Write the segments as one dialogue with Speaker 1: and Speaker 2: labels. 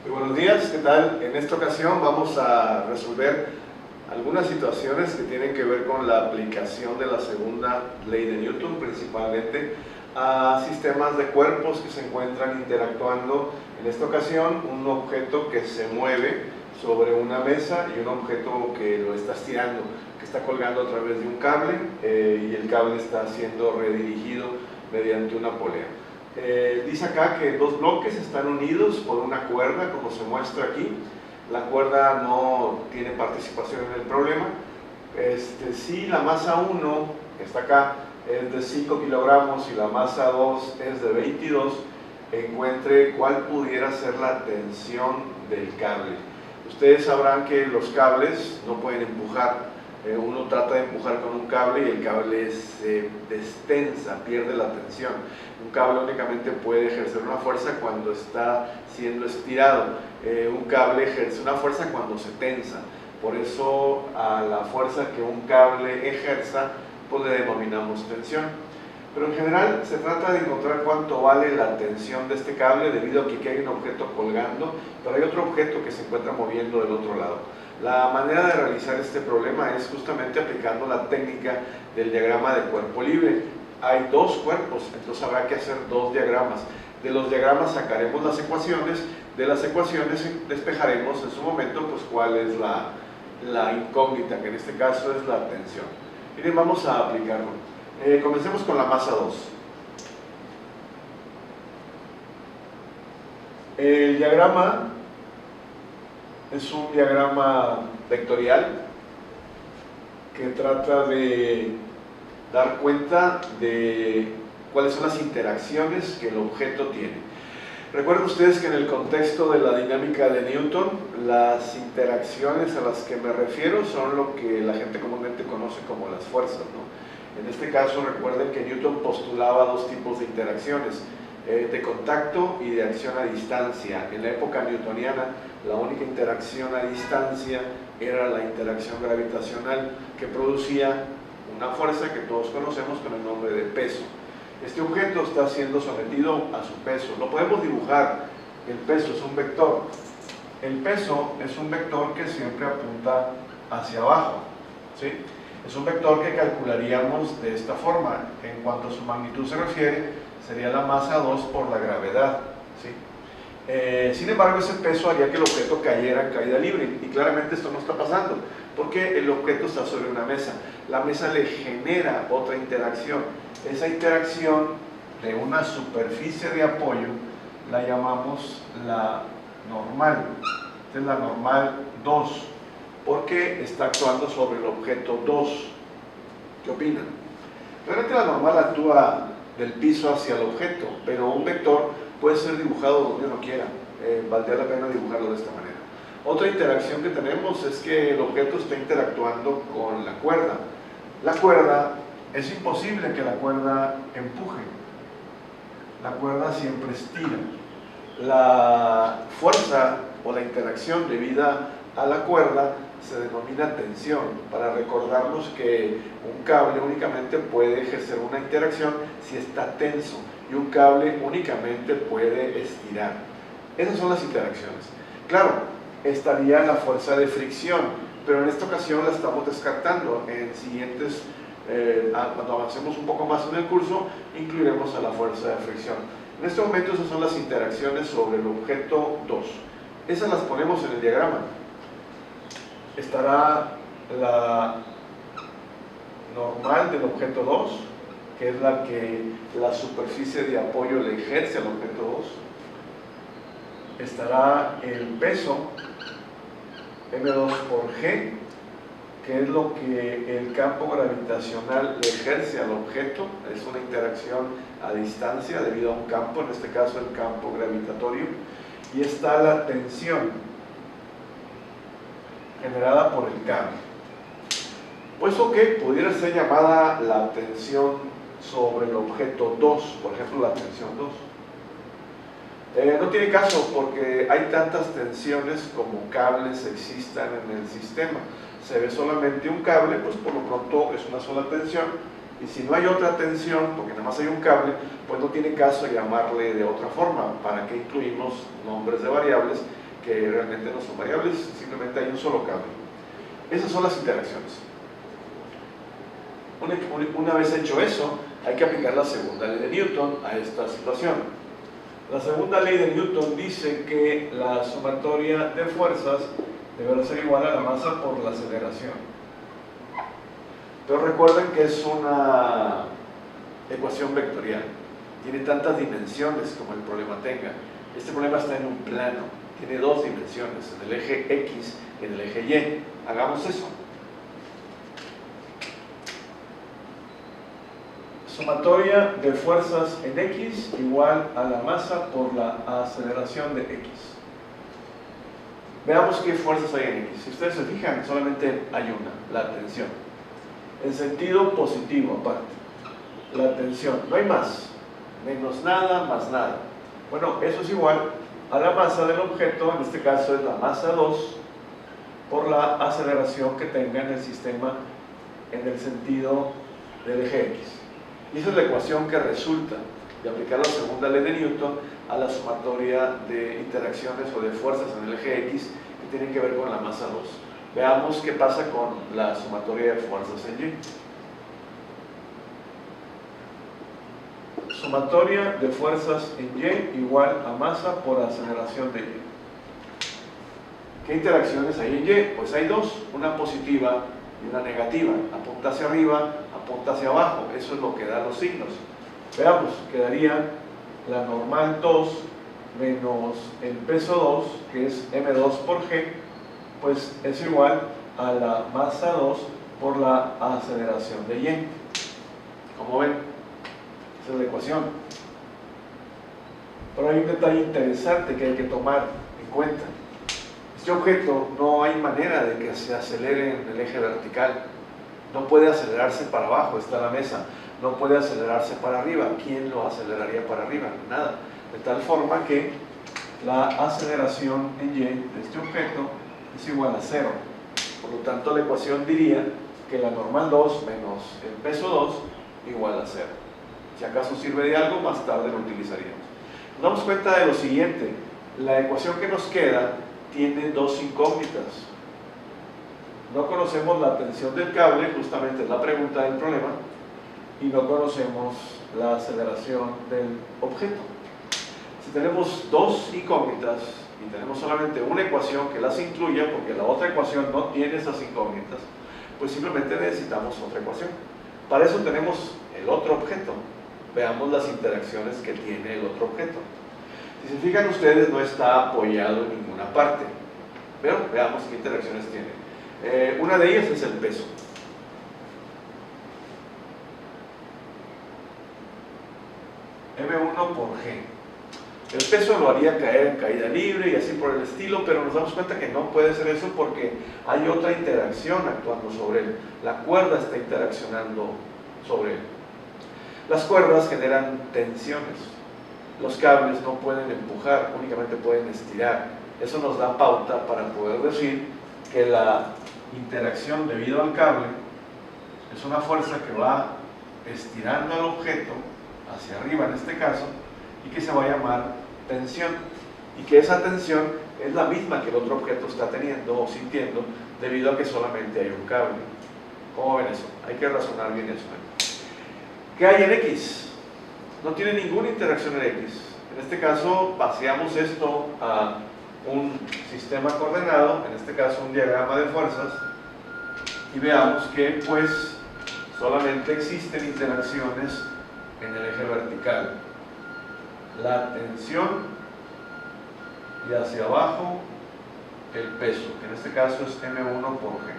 Speaker 1: Muy buenos días, ¿qué tal? En esta ocasión vamos a resolver algunas situaciones que tienen que ver con la aplicación de la segunda ley de Newton, principalmente a sistemas de cuerpos que se encuentran interactuando. En esta ocasión, un objeto que se mueve sobre una mesa y un objeto que lo está estirando, que está colgando a través de un cable y el cable está siendo redirigido mediante una polea. Dice acá que dos bloques están unidos por una cuerda, como se muestra aquí. La cuerda no tiene participación en el problema. Si la masa 1, que está acá, es de 5 kilogramos y la masa 2 es de 22, encuentre cuál pudiera ser la tensión del cable. Ustedes sabrán que los cables no pueden empujar. Uno trata de empujar con un cable y el cable se destensa, pierde la tensión. Un cable únicamente puede ejercer una fuerza cuando está siendo estirado. Un cable ejerce una fuerza cuando se tensa. Por eso a la fuerza que un cable ejerza, pues le denominamos tensión. Pero en general se trata de encontrar cuánto vale la tensión de este cable, debido a que aquí hay un objeto colgando, pero hay otro objeto que se encuentra moviendo del otro lado. La manera de realizar este problema es justamente aplicando la técnica del diagrama de cuerpo libre. Hay dos cuerpos, entonces habrá que hacer dos diagramas. De los diagramas sacaremos las ecuaciones, de las ecuaciones despejaremos en su momento pues cuál es la incógnita, que en este caso es la tensión. Miren, vamos a aplicarlo. Comencemos con la masa 2. El diagrama es un diagrama vectorial que trata de dar cuenta de cuáles son las interacciones que el objeto tiene. Recuerden ustedes que en el contexto de la dinámica de Newton, las interacciones a las que me refiero son lo que la gente comúnmente conoce como las fuerzas, ¿no? En este caso, recuerden que Newton postulaba dos tipos de interacciones, de contacto y de acción a distancia. En la época newtoniana, la única interacción a distancia era la interacción gravitacional, que producía una fuerza que todos conocemos con el nombre de peso. Este objeto está siendo sometido a su peso. Lo podemos dibujar. El peso es un vector. El peso es un vector que siempre apunta hacia abajo, ¿sí? Es un vector que calcularíamos de esta forma. En cuanto a su magnitud se refiere, sería la masa 2 por la gravedad, ¿sí? Sin embargo, ese peso haría que el objeto cayera en caída libre, y claramente esto no está pasando, porque el objeto está sobre una mesa. La mesa le genera otra interacción. Esa interacción de una superficie de apoyo la llamamos la normal. Esta es la normal 2, porque está actuando sobre el objeto 2. ¿Qué opinan? Realmente la normal actúa del piso hacia el objeto, pero un vector puede ser dibujado donde uno quiera. Valdría la pena dibujarlo de esta manera. Otra interacción que tenemos es que el objeto está interactuando con la cuerda. La cuerda, es imposible que la cuerda empuje. La cuerda siempre estira. La fuerza o la interacción debida a la cuerda se denomina tensión, para recordarnos que un cable únicamente puede ejercer una interacción si está tenso, y un cable únicamente puede estirar. Esas son las interacciones. Claro, estaría la fuerza de fricción, pero en esta ocasión la estamos descartando. En siguientes, cuando avancemos un poco más en el curso, incluiremos a la fuerza de fricción. En este momento esas son las interacciones sobre el objeto 2. Esas las ponemos en el diagrama. Estará la normal del objeto 2, que es la que la superficie de apoyo le ejerce al objeto 2. Estará el peso, M2 por G, que es lo que el campo gravitacional le ejerce al objeto. Es una interacción a distancia debido a un campo, en este caso el campo gravitatorio. Y está la tensión generada por el cable. Puesto que pudiera ser llamada la tensión sobre el objeto 2, por ejemplo la tensión 2. No tiene caso, porque hay tantas tensiones como cables existan en el sistema. Se ve solamente un cable, pues por lo pronto es una sola tensión, y si no hay otra tensión, porque nada más hay un cable, pues no tiene caso llamarle de otra forma. ¿Para qué incluimos nombres de variables que realmente no son variables, simplemente hay un solo cable. Esas son las interacciones. Una vez hecho eso, hay que aplicar la segunda ley de Newton a esta situación. La segunda ley de Newton dice que la sumatoria de fuerzas deberá ser igual a la masa por la aceleración. Pero recuerden que es una ecuación vectorial. Tiene tantas dimensiones como el problema tenga. Este problema está en un plano. Tiene dos dimensiones, en el eje X y en el eje Y. Hagamos eso. Sumatoria de fuerzas en X igual a la masa por la aceleración de X. Veamos qué fuerzas hay en X. Si ustedes se fijan, solamente hay una, la tensión. En sentido positivo, aparte. La tensión, no hay más. Menos nada, más nada. Bueno, eso es igual a la masa del objeto, en este caso es la masa 2, por la aceleración que tenga en el sistema en el sentido del eje X. Y esa es la ecuación que resulta de aplicar la segunda ley de Newton a la sumatoria de interacciones o de fuerzas en el eje X que tienen que ver con la masa 2. Veamos qué pasa con la sumatoria de fuerzas en Y. Sumatoria de fuerzas en Y igual a masa por aceleración de Y. ¿Qué interacciones hay en Y? Pues hay dos, una positiva y una negativa. Apunta hacia arriba, apunta hacia abajo. Eso es lo que da los signos. Veamos, quedaría la normal 2 menos el peso 2, que es M2 por G, pues es igual a la masa 2 por la aceleración de Y. Como ven, esa es la ecuación. Pero hay un detalle interesante que hay que tomar en cuenta. Este objeto no hay manera de que se acelere en el eje vertical. No puede acelerarse para abajo, está la mesa. No puede acelerarse para arriba. ¿Quién lo aceleraría para arriba? Nada. De tal forma que la aceleración en Y de este objeto es igual a 0. Por lo tanto, la ecuación diría que la normal 2 menos el peso 2 igual a 0. Si acaso sirve de algo, más tarde lo utilizaríamos. Nos damos cuenta de lo siguiente. La ecuación que nos queda tiene dos incógnitas. No conocemos la tensión del cable, justamente es la pregunta del problema, y no conocemos la aceleración del objeto. Si tenemos dos incógnitas y tenemos solamente una ecuación que las incluya, porque la otra ecuación no tiene esas incógnitas, pues simplemente necesitamos otra ecuación. Para eso tenemos el otro objeto. Veamos las interacciones que tiene el otro objeto. Si se fijan ustedes, no está apoyado en ninguna parte. Pero veamos qué interacciones tiene. Una de ellas es el peso. M1 por G. El peso lo haría caer en caída libre y así por el estilo, pero nos damos cuenta que no puede ser eso porque hay otra interacción actuando sobre él. La cuerda está interaccionando sobre él. Las cuerdas generan tensiones. Los cables no pueden empujar, únicamente pueden estirar. Eso nos da pauta para poder decir que la interacción debido al cable es una fuerza que va estirando al objeto hacia arriba en este caso y que se va a llamar tensión, y que esa tensión es la misma que el otro objeto está teniendo o sintiendo debido a que solamente hay un cable. ¿Cómo ven eso? Hay que razonar bien eso. ¿Qué hay en X? No tiene ninguna interacción en X. En este caso paseamos esto a un sistema coordenado, en este caso un diagrama de fuerzas, y veamos que pues solamente existen interacciones en el eje vertical. La tensión y hacia abajo el peso, que en este caso es M1 por G.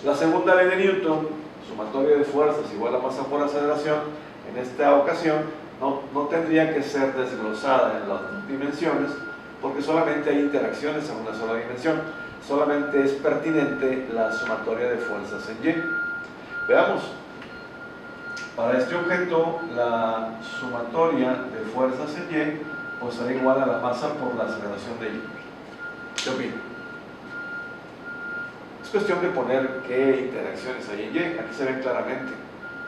Speaker 1: La segunda ley de Newton, sumatoria de fuerzas igual a masa por aceleración, en esta ocasión no tendría que ser desglosada en las dimensiones porque solamente hay interacciones en una sola dimensión. Solamente es pertinente la sumatoria de fuerzas en Y. Veamos. Para este objeto, la sumatoria de fuerzas en Y pues será igual a la masa por la aceleración de Y. ¿Qué opino? Es cuestión de poner qué interacciones hay en Y. Aquí se ven claramente.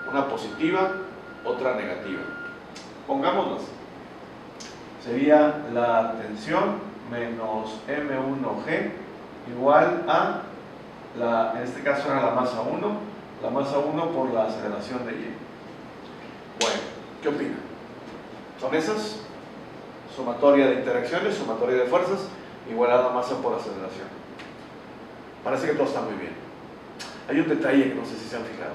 Speaker 1: Una positiva, otra negativa. Pongámoslas. Sería la tensión menos M1G igual a, en este caso era la masa 1 por la aceleración de Y. Bueno, ¿qué opinan? ¿Son esas? Sumatoria de interacciones, sumatoria de fuerzas, igualada a masa por aceleración. Parece que todo está muy bien. Hay un detalle que no sé si se han fijado.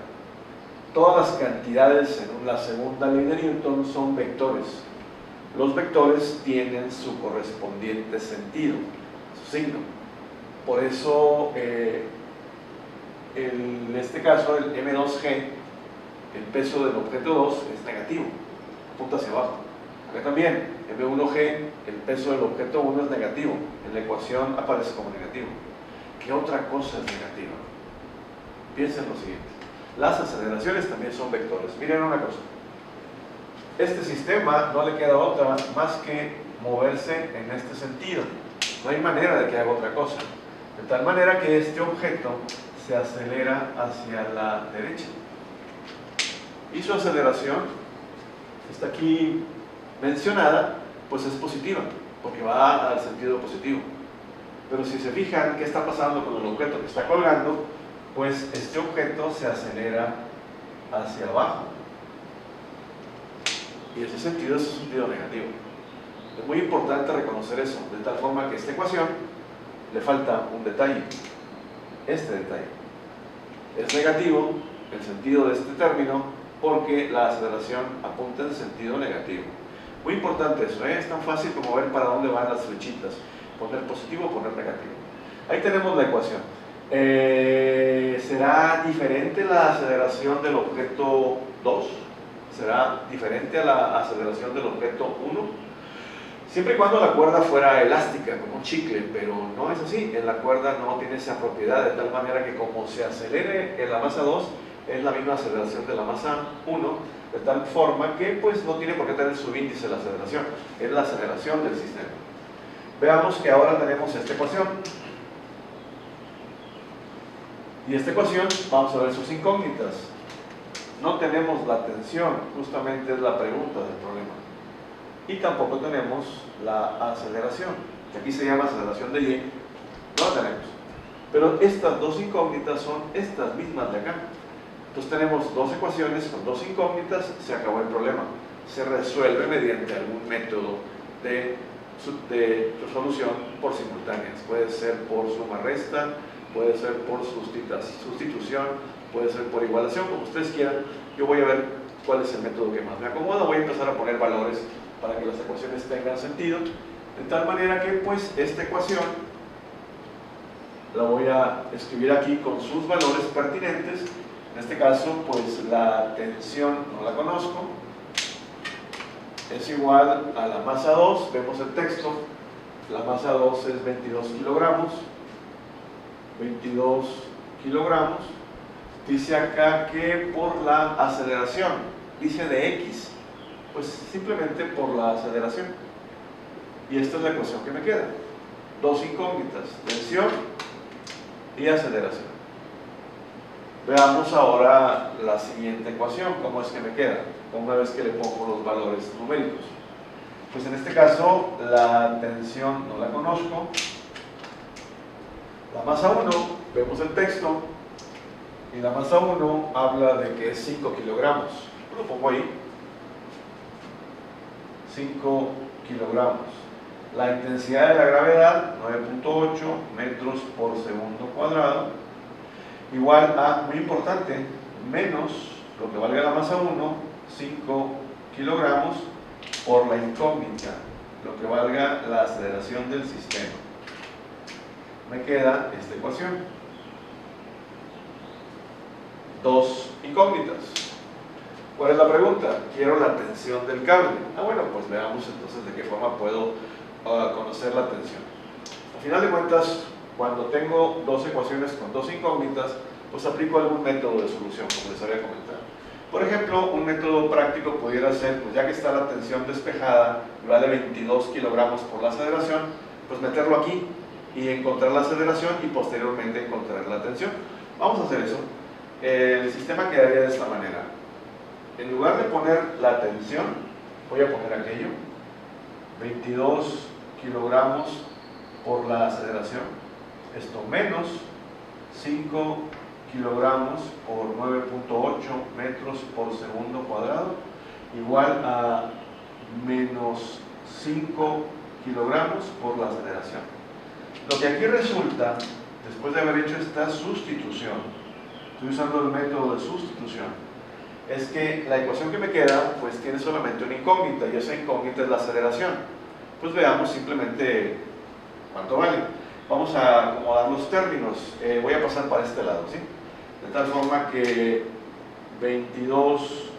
Speaker 1: Todas las cantidades en la segunda ley de Newton son vectores. Los vectores tienen su correspondiente sentido, su signo. Por eso, en este caso, el M2G, el peso del objeto 2 es negativo, apunta hacia abajo. Acá también, M1G, el peso del objeto 1 es negativo. En la ecuación aparece como negativo. ¿Qué otra cosa es negativa? Piensen lo siguiente. Las aceleraciones también son vectores. Miren una cosa. Este sistema no le queda otra más que moverse en este sentido. No hay manera de que haga otra cosa. De tal manera que este objeto se acelera hacia la derecha. Y su aceleración está aquí mencionada, pues es positiva, porque va al sentido positivo. Pero si se fijan qué está pasando con el objeto que está colgando, pues este objeto se acelera hacia abajo. Y ese sentido es un sentido negativo. Es muy importante reconocer eso, de tal forma que a esta ecuación le falta un detalle. Este detalle. Es negativo el sentido de este término porque la aceleración apunta en sentido negativo. Muy importante eso, ¿eh? Es tan fácil como ver para dónde van las flechitas. Poner positivo o poner negativo. Ahí tenemos la ecuación. ¿Será diferente la aceleración del objeto 2? ¿Será diferente a la aceleración del objeto 1? Siempre y cuando la cuerda fuera elástica, como un chicle, pero no es así. En la cuerda no tiene esa propiedad, de tal manera que como se acelere en la masa 2, es la misma aceleración de la masa 1, de tal forma que pues no tiene por qué tener subíndice la aceleración, es la aceleración del sistema. Veamos que ahora tenemos esta ecuación. Y esta ecuación, vamos a ver sus incógnitas. No tenemos la tensión, justamente es la pregunta del problema. Y tampoco tenemos la aceleración, que aquí se llama aceleración de Y, no la tenemos. Pero estas dos incógnitas son estas mismas de acá. Entonces tenemos dos ecuaciones con dos incógnitas, se acabó el problema. Se resuelve mediante algún método de solución por simultáneas. Puede ser por suma-resta, puede ser por sustitución, puede ser por igualación, como ustedes quieran. Yo voy a ver cuál es el método que más me acomoda. Voy a empezar a poner valores para que las ecuaciones tengan sentido, de tal manera que pues esta ecuación la voy a escribir aquí con sus valores pertinentes. En este caso pues la tensión no la conozco, es igual a la masa 2, vemos el texto, la masa 2 es 22 kilogramos, 22 kilogramos, dice acá que por la aceleración, dice de X, pues simplemente por la aceleración. Y esta es la ecuación que me queda. Dos incógnitas, tensión y aceleración. Veamos ahora la siguiente ecuación, cómo es que me queda, una vez que le pongo los valores numéricos. Pues en este caso, la tensión no la conozco. La masa 1, vemos el texto, y la masa 1 habla de que es 5 kilogramos. Lo pongo ahí. 5 kilogramos. La intensidad de la gravedad, 9.8 metros por segundo cuadrado, igual a, muy importante, menos lo que valga la masa 1, 5 kilogramos, por la incógnita, lo que valga la aceleración del sistema. Me queda esta ecuación. Dos incógnitas. ¿Cuál es la pregunta? Quiero la tensión del cable. Bueno, pues veamos entonces de qué forma puedo conocer la tensión. Al final de cuentas, cuando tengo dos ecuaciones con dos incógnitas, pues aplico algún método de solución, como les había comentado. Por ejemplo, un método práctico pudiera ser, pues ya que está la tensión despejada y vale 22 kilogramos por la aceleración, pues meterlo aquí y encontrar la aceleración y posteriormente encontrar la tensión. Vamos a hacer eso. El sistema quedaría de esta manera. En lugar de poner la tensión, voy a poner aquello. 22 kilogramos por la aceleración, esto menos 5 kilogramos por 9.8 metros por segundo cuadrado, igual a menos 5 kilogramos por la aceleración. Lo que aquí resulta, después de haber hecho esta sustitución, estoy usando el método de sustitución, es que la ecuación que me queda pues tiene solamente una incógnita, y esa incógnita es la aceleración. Pues veamos simplemente cuánto vale. Vamos a acomodar los términos. Voy a pasar para este lado, ¿sí? De tal forma que 22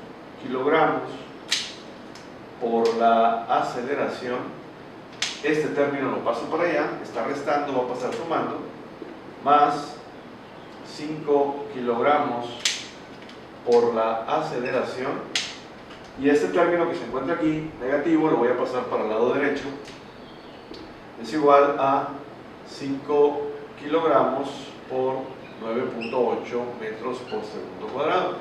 Speaker 1: kilogramos por la aceleración, este término lo paso para allá, está restando, va a pasar sumando, más 5 kilogramos por la aceleración, y este término que se encuentra aquí, negativo, lo voy a pasar para el lado derecho, es igual a 5 kilogramos por 9.8 metros por segundo cuadrado.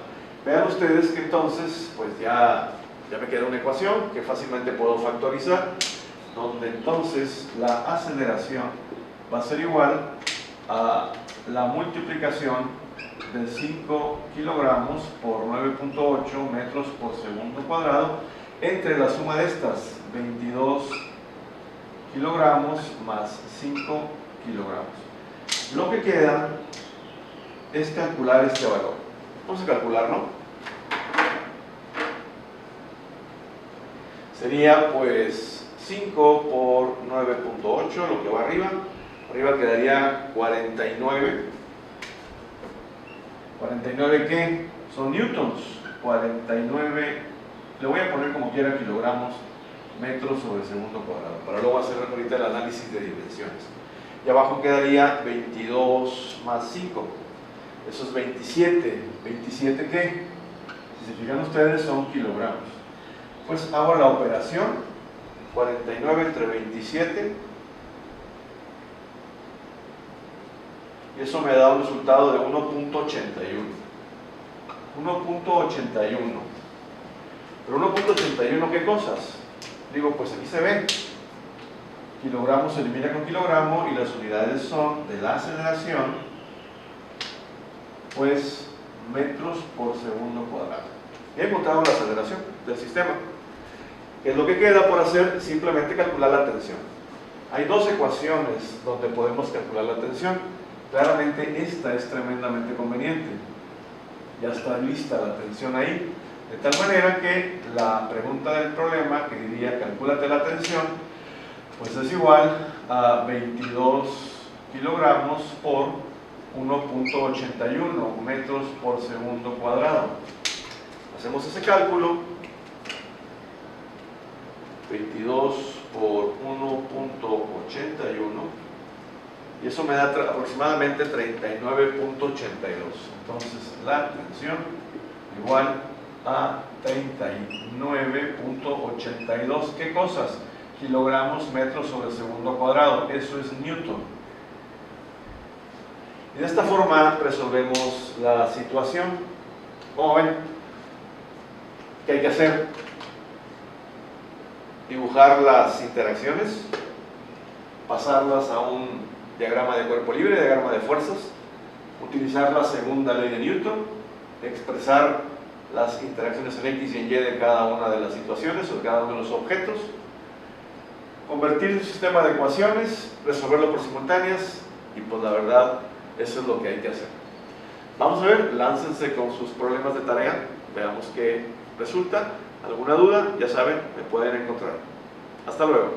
Speaker 1: Vean ustedes que entonces, pues ya me queda una ecuación que fácilmente puedo factorizar, donde entonces la aceleración va a ser igual a la multiplicación de 5 kilogramos por 9.8 metros por segundo cuadrado entre la suma de estas, 22 kilogramos más 5 kilogramos. Lo que queda es calcular este valor. Vamos a calcularlo. Sería pues 5 por 9.8, lo que va arriba. Arriba quedaría 49. ¿49 qué? Son newtons. 49, le voy a poner como quiera kilogramos, metros sobre segundo cuadrado, para luego hacer ahorita el análisis de dimensiones. Y abajo quedaría 22 más 5. Eso es 27. ¿27 qué? Si se fijan ustedes, son kilogramos. Pues hago la operación, 49 entre 27, y eso me da un resultado de 1.81. 1.81. Pero 1.81, ¿qué cosas? Digo, pues aquí se ve. Kilogramo se elimina con kilogramo, y las unidades son de la aceleración, pues metros por segundo cuadrado. He encontrado la aceleración del sistema. ¿Qué es lo que queda por hacer? Simplemente calcular la tensión. Hay dos ecuaciones donde podemos calcular la tensión. Claramente esta es tremendamente conveniente. Ya está lista la tensión ahí. De tal manera que la pregunta del problema, que diría calcúlate la tensión, pues es igual a 22 kilogramos por 1.81 metros por segundo cuadrado. Hacemos ese cálculo. 22 por 1.81, y eso me da aproximadamente 39.82. Entonces la tensión igual a 39.82. ¿Qué cosas? Kilogramos metros sobre segundo cuadrado. Eso es newton. Y de esta forma resolvemos la situación. ¿Cómo ven? ¿Qué hay que hacer? Dibujar las interacciones, pasarlas a un diagrama de cuerpo libre, diagrama de fuerzas, utilizar la segunda ley de Newton, expresar las interacciones en X y en Y de cada una de las situaciones o de cada uno de los objetos, convertir un sistema de ecuaciones, resolverlo por simultáneas, y pues la verdad, eso es lo que hay que hacer. Vamos a ver, láncense con sus problemas de tarea, veamos qué resulta. ¿Alguna duda? Ya saben, me pueden encontrar. Hasta luego.